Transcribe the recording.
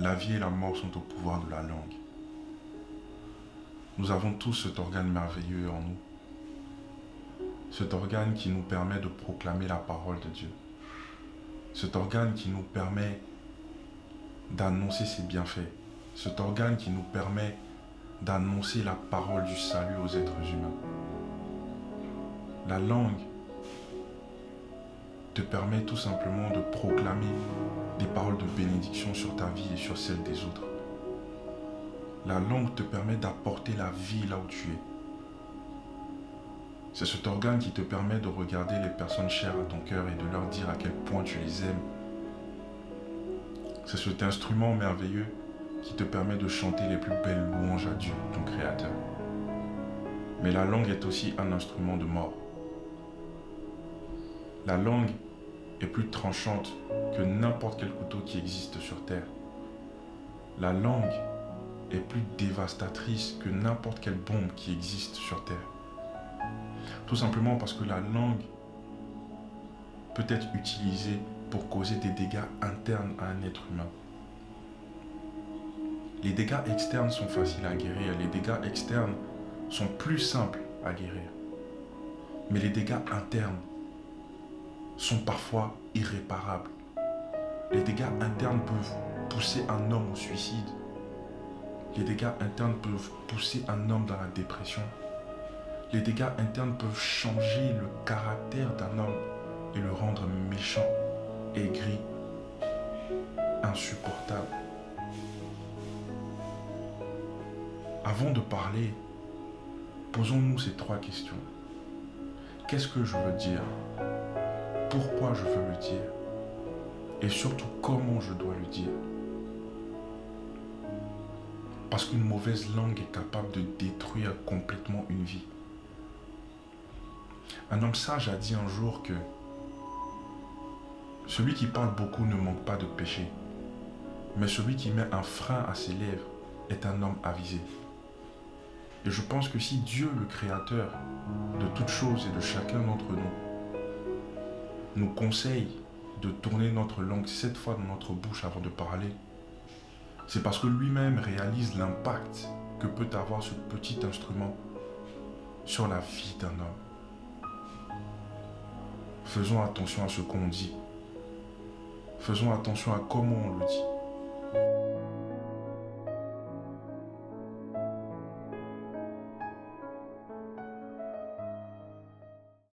La vie et la mort sont au pouvoir de la langue. Nous avons tous cet organe merveilleux en nous. Cet organe qui nous permet de proclamer la parole de Dieu. Cet organe qui nous permet d'annoncer ses bienfaits. Cet organe qui nous permet d'annoncer la parole du salut aux êtres humains. La langue te permet tout simplement de proclamer des paroles de bénédiction sur ta vie et sur celle des autres. La langue te permet d'apporter la vie là où tu es. C'est cet organe qui te permet de regarder les personnes chères à ton cœur et de leur dire à quel point tu les aimes. C'est cet instrument merveilleux qui te permet de chanter les plus belles louanges à Dieu, ton Créateur. Mais la langue est aussi un instrument de mort. La langue est plus tranchante que n'importe quel couteau qui existe sur terre. La langue est plus dévastatrice que n'importe quelle bombe qui existe sur terre. Tout simplement parce que la langue peut être utilisée pour causer des dégâts internes à un être humain. Les dégâts externes sont faciles à guérir, les dégâts externes sont plus simples à guérir. Mais les dégâts internes sont parfois irréparables. Les dégâts internes peuvent pousser un homme au suicide. Les dégâts internes peuvent pousser un homme dans la dépression. Les dégâts internes peuvent changer le caractère d'un homme et le rendre méchant, aigri, insupportable. Avant de parler, posons-nous ces 3 questions. Qu'est-ce que je veux dire? Pourquoi je veux le dire? Et surtout, comment je dois le dire? Parce qu'une mauvaise langue est capable de détruire complètement une vie. Un homme sage a dit un jour que celui qui parle beaucoup ne manque pas de péché, mais celui qui met un frein à ses lèvres est un homme avisé. Et je pense que si Dieu, le Créateur de toutes choses et de chacun d'entre nous conseille de tourner notre langue 7 fois dans notre bouche avant de parler, c'est parce que lui-même réalise l'impact que peut avoir ce petit instrument sur la vie d'un homme. Faisons attention à ce qu'on dit. Faisons attention à comment on le dit.